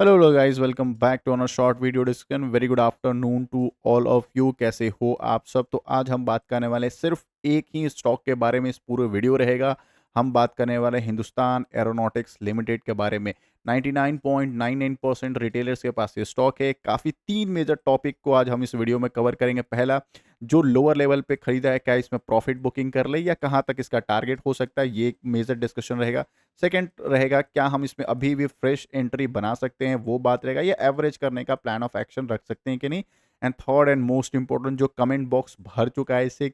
Hello guys, welcome back to another short video discussion. Very good afternoon to all of you. कैसे हो आप सब? तो आज हम बात करने वाले सिर्फ एक ही स्टॉक के बारे में। इस पूरे वीडियो रहेगा। हम बात करने वाले हिंदुस्तान एरोनॉटिक्स लिमिटेड के बारे में। 99.99% रिटेलर्स के पास ये स्टॉक है। काफ़ी तीन मेजर टॉपिक को आज हम इस वीडियो में कवर करेंगे। पहला, जो लोअर लेवल पे खरीदा है क्या इसमें प्रॉफिट बुकिंग कर ले या कहाँ तक इसका टारगेट हो सकता है, ये एक मेजर डिस्कशन रहेगा। सेकंड रहेगा, क्या हम इसमें अभी भी फ्रेश एंट्री बना सकते हैं, वो बात रहेगा, या एवरेज करने का प्लान ऑफ एक्शन रख सकते हैं कि नहीं। And third and most important, जो कमेंट बॉक्स भर चुका है इसे,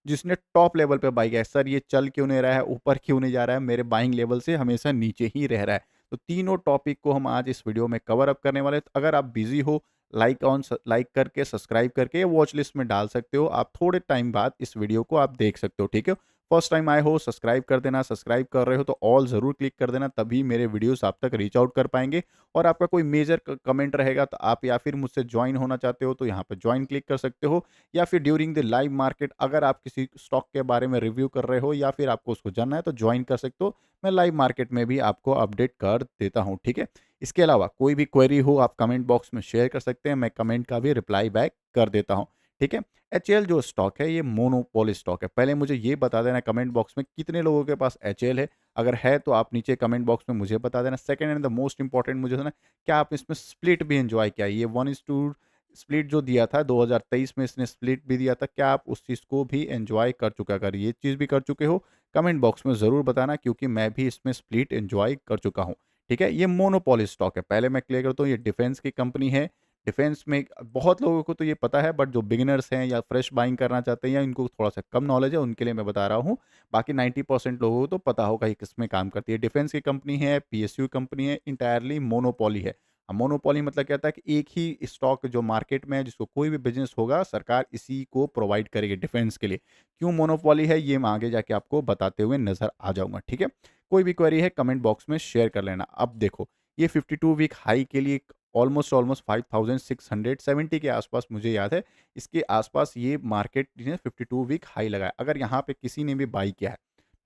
जिसने टॉप लेवल पे बाई किया है, सर ये चल क्यों नहीं रहा है, ऊपर क्यों नहीं जा रहा है, मेरे बाइंग लेवल से हमेशा नीचे ही रह रहा है। तो तीनों टॉपिक को हम आज इस वीडियो में कवर अप करने वाले हैं। तो अगर आप बिजी हो, लाइक करके सब्सक्राइब करके वॉच लिस्ट में डाल सकते हो। आप थोड़े टाइम बाद इस वीडियो को आप देख सकते हो, ठीक है। फर्स्ट टाइम आए हो, सब्सक्राइब कर देना। सब्सक्राइब कर रहे हो तो ऑल ज़रूर क्लिक कर देना, तभी मेरे वीडियोस आप तक रीच आउट कर पाएंगे। और आपका कोई मेजर कमेंट रहेगा तो आप, या फिर मुझसे ज्वाइन होना चाहते हो तो यहाँ पर ज्वाइन क्लिक कर सकते हो। या फिर ड्यूरिंग द लाइव मार्केट अगर आप किसी स्टॉक के बारे में रिव्यू कर रहे हो या फिर आपको उसको जानना है तो ज्वाइन कर सकते हो। मैं लाइव मार्केट में भी आपको अपडेट कर देता हूँ, ठीक है। इसके अलावा कोई भी क्वेरी हो आप कमेंट बॉक्स में शेयर कर सकते हैं, मैं कमेंट का भी रिप्लाई बैक कर देता हूँ, ठीक है। एचएल जो स्टॉक है ये मोनोपोली स्टॉक है। पहले मुझे ये बता देना कमेंट बॉक्स में कितने लोगों के पास एचएल है। अगर है तो आप नीचे कमेंट बॉक्स में मुझे बता देना। Second and the most important मुझे ना, क्या आप इसमें स्प्लिट भी एंजॉय किया? ये 1:2 स्प्लिट जो दिया था 2023 में, इसने स्प्लिट भी दिया था, क्या आप उस चीज़ को भी एंजॉय कर चुका? अगर ये चीज़ भी कर चुके हो कमेंट बॉक्स में ज़रूर बताना, क्योंकि मैं भी इसमें स्प्लिट एंजॉय कर चुका हूँ, ठीक है। ये मोनोपोली स्टॉक है। पहले मैं क्लियर करता हूँ, ये डिफेंस की कंपनी है। डिफेंस में बहुत लोगों को तो ये पता है, बट जो बिगिनर्स हैं या फ्रेश बाइंग करना चाहते हैं या इनको थोड़ा सा कम नॉलेज है उनके लिए मैं बता रहा हूँ। बाकी 90% लोगों को तो पता होगा ये किसमें काम करती है। डिफेंस की कंपनी है, पीएसयू कंपनी है, इंटायरली मोनोपोली है। अब मोनोपोली मतलब क्या होता है कि एक ही स्टॉक जो मार्केट में है, जिसको कोई भी बिजनेस होगा सरकार इसी को प्रोवाइड करेगी डिफेंस के लिए। क्यों मोनोपोली है ये मैं आगे जाके आपको बताते हुए नजर आ जाऊंगा, ठीक है। कोई भी क्वेरी है कमेंट बॉक्स में शेयर कर लेना। अब देखो, ये 52 वीक हाई के लिए ऑलमोस्ट ऑलमोस्ट 5670 के आसपास मुझे याद है, इसके आसपास ये मार्केट ने 52 वीक हाई लगाया। अगर यहाँ पे किसी ने भी बाई किया है,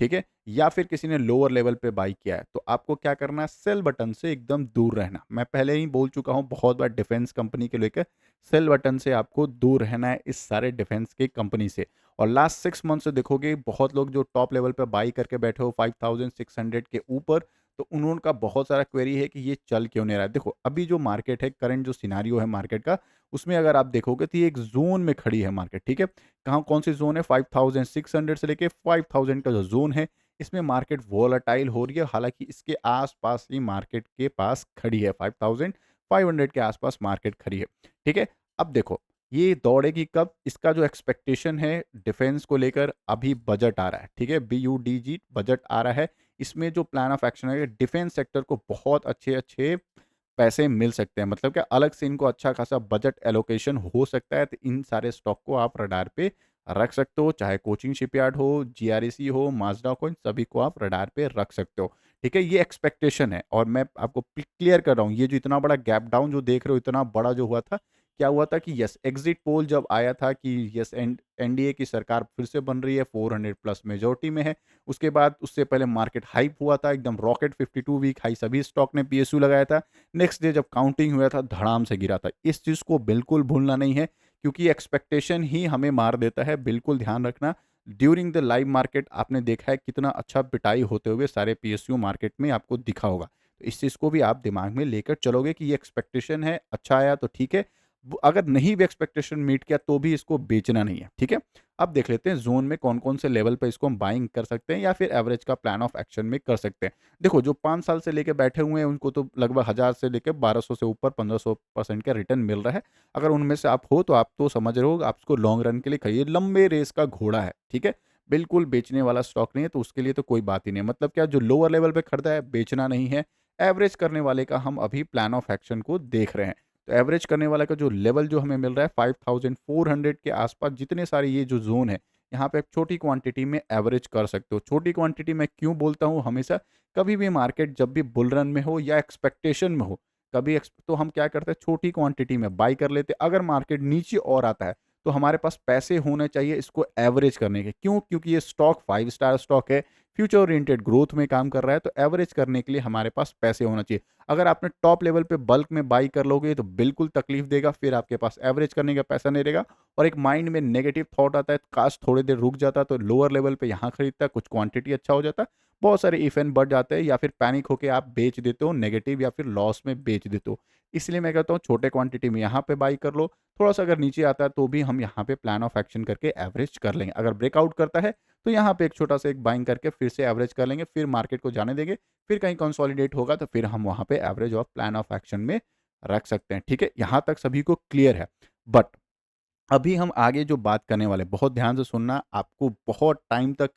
ठीक है, या फिर किसी ने लोअर लेवल पे बाई किया है, तो आपको क्या करना है, सेल बटन से एकदम दूर रहना। मैं पहले ही बोल चुका हूँ बहुत बार डिफेंस कंपनी के लेकर, सेल बटन से आपको दूर रहना है इस सारे डिफेंस के कंपनी से। और लास्ट 6 मंथ से देखोगे बहुत लोग जो टॉप लेवल पे बाई करके बैठे हो 5600 के ऊपर, तो उनका बहुत सारा क्वेरी है कि ये चल क्यों नहीं रहा है। देखो अभी जो मार्केट है, करंट जो सिनारियो है मार्केट का, उसमें अगर आप देखोगे तो ये एक जोन में खड़ी है मार्केट, ठीक है। कहाँ कौन सी जोन है? 5600 से लेके 5000 का जो जोन है, इसमें मार्केट वोलाटाइल हो रही है। हालांकि इसके आसपास ही मार्केट के पास खड़ी है, 5500 के आसपास मार्केट खड़ी है, ठीक है। अब देखो ये दौड़ेगी कब, इसका जो एक्सपेक्टेशन है डिफेंस को लेकर, अभी बजट आ रहा है, ठीक है, BUDG बजट आ रहा है। इसमें जो प्लान ऑफ एक्शन है, डिफेंस सेक्टर को बहुत अच्छे अच्छे पैसे मिल सकते हैं, मतलब क्या अलग से इनको अच्छा खासा बजट एलोकेशन हो सकता है। तो इन सारे स्टॉक को आप रडार पे रख सकते हो, चाहे कोचिंग शिपयार्ड हो, जीआरईसी हो, माजदा हो, इन सभी को आप रडार पे रख सकते हो, ठीक है। ये एक्सपेक्टेशन है और मैं आपको क्लियर कर रहा हूँ, ये जो इतना बड़ा गैप डाउन जो देख रहे हो, इतना बड़ा जो हुआ था, क्या हुआ था कि यस एग्जिट पोल जब आया था कि यस एनडीए की सरकार फिर से बन रही है, 400 प्लस मेजोरिटी में है। उसके बाद उससे पहले मार्केट हाइप हुआ था, एकदम रॉकेट 52 वीक हाई सभी स्टॉक ने पीएसयू लगाया था। नेक्स्ट डे जब काउंटिंग हुआ था धड़ाम से गिरा था। इस चीज़ को बिल्कुल भूलना नहीं है, क्योंकि एक्सपेक्टेशन ही हमें मार देता है, बिल्कुल ध्यान रखना। ड्यूरिंग द लाइव मार्केट आपने देखा है कितना अच्छा पिटाई होते हुए सारे पीएसयू मार्केट में आपको दिखा होगा। तो इस चीज़ को भी आप दिमाग में लेकर चलोगे कि ये एक्सपेक्टेशन है, अच्छा आया तो ठीक है, अगर नहीं भी एक्सपेक्टेशन मीट किया तो भी इसको बेचना नहीं है, ठीक है। अब देख लेते हैं जोन में कौन कौन से लेवल पे इसको हम बाइंग कर सकते हैं या फिर एवरेज का प्लान ऑफ एक्शन में कर सकते हैं। देखो जो 5 साल से लेके बैठे हुए हैं उनको तो लगभग 1000 से लेकर 1200 से ऊपर 1500% का रिटर्न मिल रहा है। अगर उनमें से आप हो तो आप तो समझ रहे हो, आप इसको लॉन्ग रन के लिए खरीदिए, लंबे रेस का घोड़ा है, ठीक है। बिल्कुल बेचने वाला स्टॉक नहीं है, तो उसके लिए तो कोई बात ही नहीं है। मतलब क्या, जो लोअर लेवल पे खरीदा है बेचना नहीं है। एवरेज करने वाले का हम अभी प्लान ऑफ एक्शन को देख रहे हैं। तो एवरेज करने वाला का जो लेवल जो हमें मिल रहा है 5400 के आसपास, जितने सारे ये जो जोन है, यहाँ पे एक छोटी क्वांटिटी में एवरेज कर सकते हो। छोटी क्वांटिटी में क्यों बोलता हूँ हमेशा, कभी भी मार्केट जब भी बुल रन में हो या एक्सपेक्टेशन में हो, तो हम क्या करते हैं, छोटी क्वांटिटी में बाई कर लेते हैं। अगर मार्केट नीचे और आता है तो हमारे पास पैसे होने चाहिए इसको एवरेज करने के। क्यों? क्योंकि ये स्टॉक 5 स्टार स्टॉक है, फ्यूचर ओरिएंटेड ग्रोथ में काम कर रहा है, तो एवरेज करने के लिए हमारे पास पैसे होना चाहिए। अगर आपने टॉप लेवल पे बल्क में बाई कर लोगे तो बिल्कुल तकलीफ देगा, फिर आपके पास एवरेज करने का पैसा नहीं रहेगा और एक माइंड में नेगेटिव थॉट आता है, काश थोड़ी देर रुक जाता तो लोअर लेवल पे यहाँ खरीदता, कुछ क्वांटिटी अच्छा हो जाता, बहुत सारे इफ एंड बढ़ जाते हैं, या फिर पैनिक होकर आप बेच देते हो नेगेटिव या फिर लॉस में बेच देते हो। इसलिए मैं कहता हूँ छोटे क्वांटिटी में यहाँ पे बाई कर लो, थोड़ा सा अगर नीचे आता है तो भी हम यहाँ पे प्लान ऑफ एक्शन करके एवरेज कर लेंगे। अगर ब्रेकआउट करता है तो यहाँ पे एक छोटा सा एक बाइंग करके फिर से एवरेज कर लेंगे, फिर मार्केट को जाने देंगे, फिर कहीं कंसोलिडेट होगा तो फिर हम वहाँ पे एवरेज और प्लान ऑफ एक्शन में रख सकते हैं। ठीक है, यहाँ तक सभी को क्लियर है। बट अभी हम आगे जो बात करने वाले, बहुत ध्यान से सुनना, आपको बहुत टाइम तक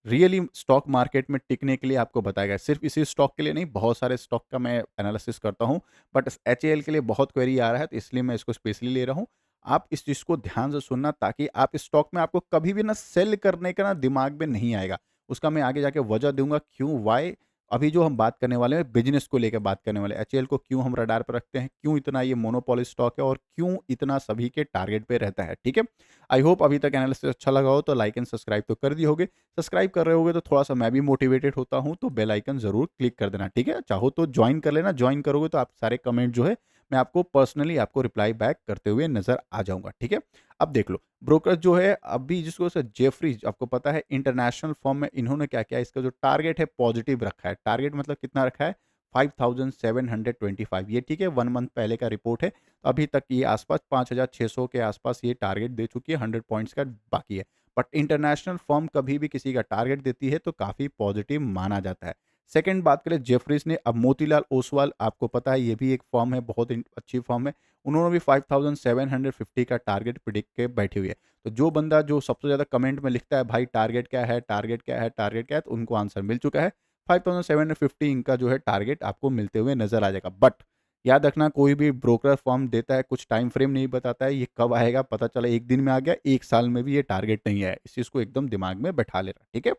रियली स्टॉक मार्केट में टिकने के लिए आपको बताया गया। सिर्फ इसी स्टॉक के लिए नहीं, बहुत सारे स्टॉक का मैं एनालिसिस करता हूँ, बट एचएएल के लिए बहुत क्वेरी आ रहा है तो इसलिए मैं इसको स्पेशली ले रहा हूँ। आप इस चीज़ को ध्यान से सुनना ताकि आप इस स्टॉक में आपको कभी भी ना सेल करने का ना दिमाग में नहीं आएगा। उसका मैं आगे जाके वजह दूंगा क्यों, वाई। अभी जो हम बात करने वाले हैं बिजनेस को लेकर बात करने वाले, एचएएल को क्यों हम रडार पर रखते हैं, क्यों इतना ये मोनोपोली स्टॉक है और क्यों इतना सभी के टारगेट पे रहता है। ठीक है, आई होप अभी तक एनालिसिस अच्छा लगा हो तो लाइक एंड सब्सक्राइब तो कर दिए होगे। सब्सक्राइब कर रहे होगे तो थोड़ा सा मैं भी मोटिवेटेड होता हूँ, तो बेल आइकन जरूर क्लिक कर देना। ठीक है, चाहो तो ज्वाइन कर लेना, ज्वाइन करोगे तो आप सारे कमेंट जो है मैं आपको पर्सनली आपको रिप्लाई बैक करते हुए नजर आ जाऊंगा। ठीक है, अब देख लो ब्रोकर जो है अभी जिसको जेफरीज, आपको पता है इंटरनेशनल फर्म में इन्होंने क्या किया, इसका जो टारगेट है पॉजिटिव रखा है। टारगेट मतलब कितना रखा है, 5725। ये ठीक है, 1 मंथ पहले का रिपोर्ट है, तो अभी तक ये आसपास 5600 के आसपास ये टारगेट दे चुकी है, 100 पॉइंट्स का बाकी है। बट इंटरनेशनल फर्म कभी भी किसी का टारगेट देती है तो काफ़ी पॉजिटिव माना जाता है। सेकंड बात करें जेफरीज ने, अब मोतीलाल ओसवाल आपको पता है ये भी एक फर्म है, बहुत अच्छी फर्म है, उन्होंने भी 5750 का टारगेट प्रिडिक्ट के बैठी हुई है। तो जो बंदा जो सबसे ज़्यादा कमेंट में लिखता है भाई टारगेट क्या है, टारगेट क्या है, टारगेट क्या है, तो उनको आंसर मिल चुका है। 5750 इनका जो है टारगेट आपको मिलते हुए नजर आ जाएगा। बट याद रखना, कोई भी ब्रोकर फर्म देता है कुछ टाइम फ्रेम नहीं बताता है, ये कब आएगा पता चला एक दिन में आ गया, एक साल में भी ये टारगेट नहीं आया। इस चीज़ को एकदम दिमाग में बैठा लेना। ठीक है,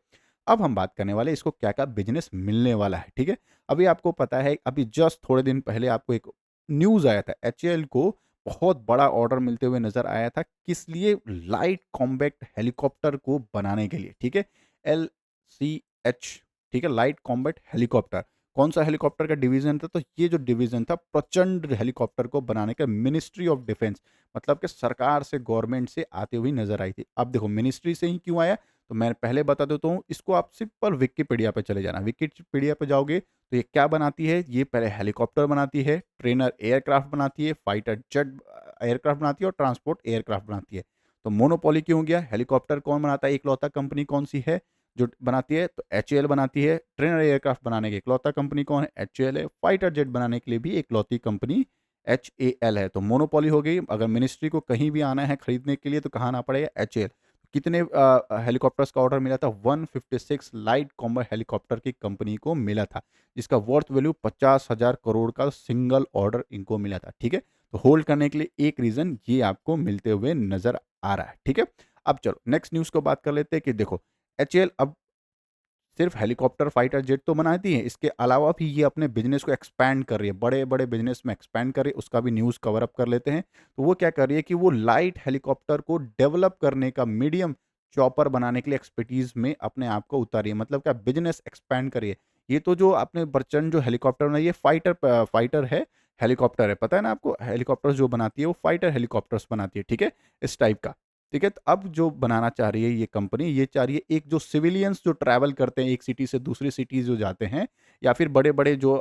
अब हम बात करने वाले इसको क्या क्या बिजनेस मिलने वाला है। ठीक है, अभी आपको पता है, अभी जस्ट थोड़े दिन पहले आपको एक न्यूज़ आया था, एचएएल को बहुत बड़ा ऑर्डर मिलते हुए नजर आया था। किस लिए, लाइट कॉम्बैक्ट हेलीकॉप्टर को बनाने के लिए। ठीक है, LCH, ठीक है, लाइट कॉम्बैट हेलीकॉप्टर। कौन सा हेलीकॉप्टर का डिवीजन था, तो ये जो डिवीजन था प्रचंड हेलीकॉप्टर को बनाने का मिनिस्ट्री ऑफ डिफेंस, मतलब कि सरकार से, गवर्नमेंट से आते हुए नजर आई थी। अब देखो मिनिस्ट्री से ही क्यों आया, तो मैं पहले बता देता हूँ इसको, आप सिंपल विकिपीडिया पे चले जाना। विकिपीडिया पे जाओगे तो ये क्या बनाती है, ये पहले हेलीकॉप्टर बनाती है, ट्रेनर एयरक्राफ्ट बनाती है, फाइटर जेट एयरक्राफ्ट बनाती है और ट्रांसपोर्ट एयरक्राफ्ट बनाती है। तो मोनोपोली क्यों हो गया, हेलीकॉप्टर कौन बनाता है, इकलौता कंपनी कौन सी है जो बनाती है, तो एचएएल बनाती है। ट्रेनर एयरक्राफ्ट बनाने की इकलौता कंपनी कौन है, एचएएल है। फाइटर जेट बनाने के लिए भी इकलौती कंपनी एचएएल है। तो मोनोपोली हो गई। अगर मिनिस्ट्री को कहीं भी आना है खरीदने के लिए तो कहाँ आना पड़ेगा, एचएएल। कितने हेलीकॉप्टर्स का ऑर्डर मिला था, 156 लाइट कॉम्बैट हेलीकॉप्टर की कंपनी को मिला था, जिसका वर्थ वैल्यू 50,000 करोड़ का सिंगल ऑर्डर इनको मिला था। ठीक है, तो होल्ड करने के लिए एक रीजन ये आपको मिलते हुए नजर आ रहा है। ठीक है, अब चलो नेक्स्ट न्यूज को बात कर लेते हैं कि देखो एचएएल अब सिर्फ हेलीकॉप्टर फाइटर जेट तो बनाती है, इसके अलावा भी ये अपने बिजनेस को एक्सपैंड कर रही है, बड़े बड़े बिजनेस में एक्सपैंड कर रही है। उसका भी न्यूज़ कवर अप कर लेते हैं। तो वो क्या कर रही है कि वो लाइट हेलीकॉप्टर को डेवलप करने का, मीडियम चॉपर बनाने के लिए एक्सपर्टीज में अपने आप को उतारी है, मतलब क्या बिजनेस एक्सपैंड करिए। ये तो जो आपने प्रचंड जो हेलीकॉप्टर बनाई है, फाइटर फाइटर है, हेलीकॉप्टर है, पता है ना आपको, हेलीकॉप्टर जो बनाती है वो फाइटर हेलीकॉप्टर्स बनाती है। ठीक है, इस टाइप का। ठीक है, तो अब जो बनाना चाह रही है ये कंपनी, ये चाह रही है एक जो सिविलियंस जो ट्रैवल करते हैं एक सिटी से दूसरी सिटी जो जाते हैं, या फिर बड़े बड़े जो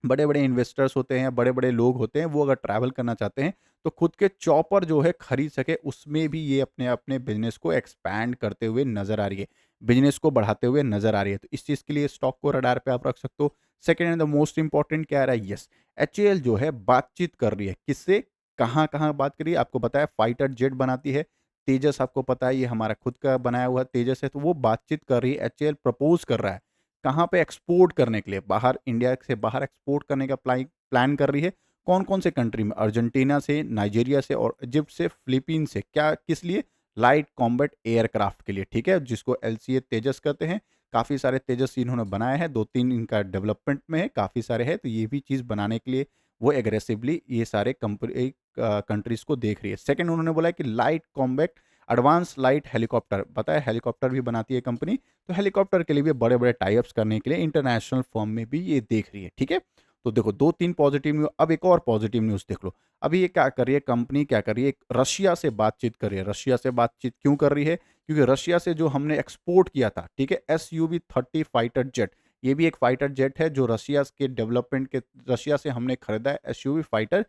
बड़े बड़े इन्वेस्टर्स होते हैं, बड़े बड़े लोग होते हैं, वो अगर ट्रैवल करना चाहते हैं तो खुद के चॉपर जो है खरीद सके, उसमें भी ये अपने अपने बिजनेस को एक्सपैंड करते हुए नजर आ रही है, बिजनेस को बढ़ाते हुए नजर आ रही है। तो इस चीज़ के लिए स्टॉक को रडार पे आप रख सकते हो। Second and the most important क्या रहा है, यस, एचएएल जो है बातचीत कर रही है किससे, कहाँ कहाँ बात करिए, आपको बताया फाइटर जेट बनाती है, तेजस आपको पता है ये हमारा खुद का बनाया हुआ तेजस है, तो वो बातचीत कर रही है, एचएएल प्रपोज कर रहा है कहाँ पे, एक्सपोर्ट करने के लिए, बाहर, इंडिया से बाहर एक्सपोर्ट करने का प्लान कर रही है। कौन कौन से कंट्री में, अर्जेंटीना से, नाइजीरिया से और इजिप्ट से, फिलीपीन से। क्या, किस लिए, लाइट कॉम्बैट एयरक्राफ्ट के लिए। ठीक है, जिसको एलसीए तेजस कहते हैं। काफ़ी सारे तेजस इन्होंने बनाए हैं, 2-3 इनका डेवलपमेंट में है, काफ़ी सारे हैं, तो ये भी चीज़ बनाने के लिए वो एग्रेसिवली ये सारे कंट्रीज को देख रही है। सेकंड उन्होंने बोला है कि light combat advance light helicopter, पता है हेलीकॉप्टर भी बनाती है कंपनी, तो हेलीकॉप्टर के लिए भी बड़े-बड़े टाई अप्स करने के लिए इंटरनेशनल फर्म में भी ये देख रही है, ठीक है? तो देखो 2-3 पॉजिटिव न्यूज़, अब एक और पॉजिटिव न्यूज़ देख लो। अभी ये क्या कर रही है कंपनी, क्या कर रही है, रशिया से बातचीत कर रही है। रशिया से बातचीत क्यों कर रही है? क्योंकि रशिया से जो हमने एक्सपोर्ट किया था, ठीक है, SU-30 फाइटर जेट, ये भी एक फाइटर जेट है जो रशिया के डेवलपमेंट के, रशिया से हमने खरीदा है SUV फाइटर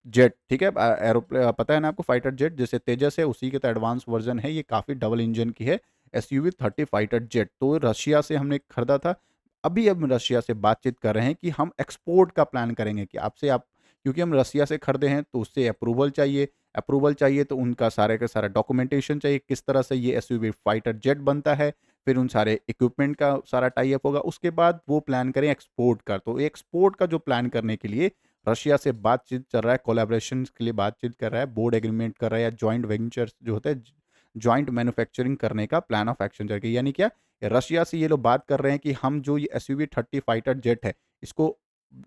जेट, ठीक है। पता है ना आपको फाइटर जेट जैसे तेजस है उसी के तो एडवांस वर्जन है, ये काफ़ी डबल इंजन की है, SUV-30 फाइटर जेट, तो रशिया से हमने खरीदा था। अभी अब रशिया से बातचीत कर रहे हैं कि हम एक्सपोर्ट का प्लान करेंगे, कि आपसे आप, क्योंकि हम रशिया से खरीदे हैं तो उससे अप्रूवल चाहिए तो उनका सारे का सारा डॉक्यूमेंटेशन चाहिए, किस तरह से ये SUV फाइटर जेट बनता है, फिर उन सारे इक्विपमेंट का सारा टाई अप होगा, उसके बाद वो प्लान करें एक्सपोर्ट का। तो एक्सपोर्ट का जो प्लान करने के लिए रशिया से बातचीत चल रहा है, कोलैबोरेशन के लिए बातचीत कर रहा है, बोर्ड एग्रीमेंट कर रहा है, या जॉइंट वेंचर्स जो होता है, जॉइंट मैन्युफैक्चरिंग करने का प्लान ऑफ एक्शन चल रहा है। यानी क्या, रशिया से ये लोग बात कर रहे हैं कि हम जो ये SUV-30 फाइटर जेट है, इसको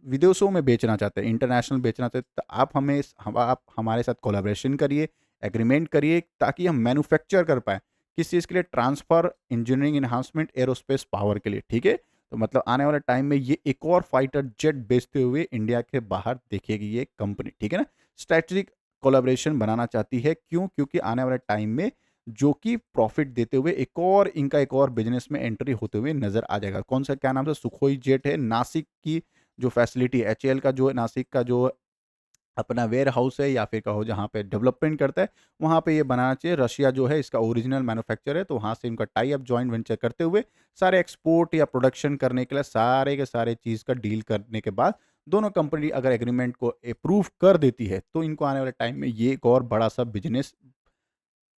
विदेशों में बेचना चाहते हैं, इंटरनेशनल बेचना चाहते हैं, तो आप हमारे साथ कोलैबोरेशन करिए, एग्रीमेंट करिए, ताकि हम मैन्युफैक्चर कर पाएँ। किस चीज़ के लिए? Transfer, engineering enhancement, aerospace power के लिए, ठीक है? तो मतलब आने वाले टाइम में ये एक और फाइटर जेट बेचते हुए इंडिया के बाहर दिखेगी ये कंपनी, ठीक है ना? स्ट्रैटेजिक कोलैबोरेशन बनाना चाहती है, क्यों? क्योंकि आने वाले टाइम में जो कि प्रॉफिट देते हुए एक और बिज़नेस में एंट्री होते हुए नज़र आ जाएगा। कौन-सा, क्या नाम है? सुखोई जेट है, नासिक की जो फैसिलिटी है, HAL का जो नासिक का जो अपना वेयर हाउस है, या फिर कहो जहाँ पे डेवलपमेंट करता है, वहाँ पे ये बनाना चाहिए। रशिया जो है इसका ओरिजिनल मैन्युफैक्चर है, तो वहाँ से इनका टाई अप जॉइंट वेंचर करते हुए सारे एक्सपोर्ट या प्रोडक्शन करने के लिए सारे के सारे चीज़ का डील करने के बाद दोनों कंपनी अगर एग्रीमेंट को अप्रूव कर देती है, तो इनको आने वाले टाइम में ये एक और बड़ा-सा बिज़नेस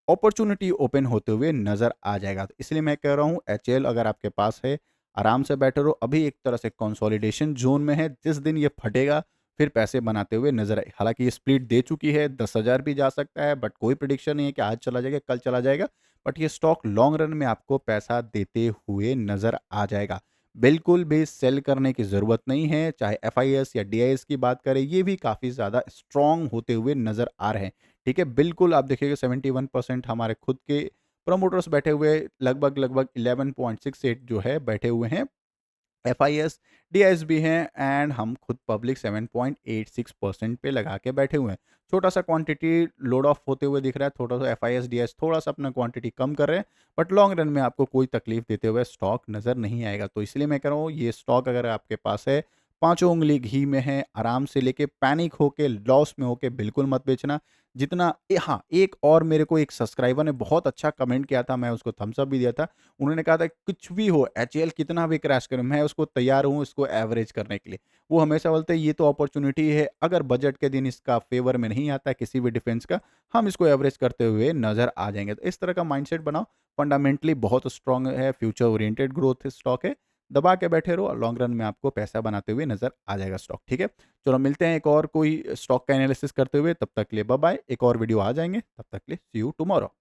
अपॉर्च्युनिटी ओपन होते हुए नज़र आ जाएगा। तो इसलिए मैं कह रहा हूँ HAL अगर आपके पास है, आराम से बैठे रहो। अभी एक तरह से कंसोलिडेशन ज़ोन में है, जिस दिन ये फटेगा फिर पैसे बनाते हुए नज़र आए। हालाँकि ये स्प्लिट दे चुकी है, 10,000 भी जा सकता है, बट कोई प्रेडिक्शन नहीं है कि आज चला जाएगा, कल चला जाएगा। बट ये स्टॉक लॉन्ग रन में आपको पैसा देते हुए नज़र आ जाएगा। बिल्कुल भी सेल करने की ज़रूरत नहीं है, चाहे FIS या DIS की बात करें, ये भी काफ़ी ज़्यादा स्ट्रॉन्ग होते हुए नज़र आ रहे हैं। ठीक है, बिल्कुल आप देखिएगा 71% हमारे खुद के प्रमोटर्स बैठे हुए, लगभग 11.68 जो है बैठे हुए हैं। FIS, DIS भी हैं, एंड हम खुद पब्लिक 7.86% पे लगा के बैठे हुए हैं। छोटा-सा क्वांटिटी लोड ऑफ होते हुए दिख रहा है, थोड़ा-सा FIS, DIS थोड़ा-सा अपना क्वांटिटी कम कर रहे हैं, बट लॉन्ग रन में आपको कोई तकलीफ देते हुए स्टॉक नज़र नहीं आएगा। तो इसलिए मैं कह रहा हूँ ये स्टॉक अगर आपके पास है, पाँचों उँगली घी में है, आराम से लेके पैनिक होके, लॉस में होके बिल्कुल मत बेचना। जितना हाँ, एक और मेरे को एक सब्सक्राइबर ने बहुत अच्छा कमेंट किया था, मैं उसको थम्स अप भी दिया था। उन्होंने कहा था कुछ भी हो, HAL कितना भी क्रैश करे, मैं उसको तैयार हूँ इसको एवरेज करने के लिए। वो हमेशा बोलते हैं ये तो अपॉर्च्युनिटी है, अगर बजट के दिन इसका फेवर में नहीं आता है किसी भी डिफेंस का, हम इसको एवरेज करते हुए नज़र आ जाएँगे। तो इस तरह का माइंडसेट बनाओ, फंडामेंटली बहुत स्ट्रॉन्ग है, फ्यूचर ओरिएंटेड ग्रोथ स्टॉक है। दबा के बैठे रहो, लॉन्ग रन में आपको पैसा बनाते हुए नज़र आ जाएगा स्टॉक, ठीक है? चलो मिलते हैं एक और कोई स्टॉक का एनालिसिस करते हुए, तब तक के लिए बाय बाय। एक और वीडियो आ जाएँगे, तब तक के लिए सी यू टुमारो।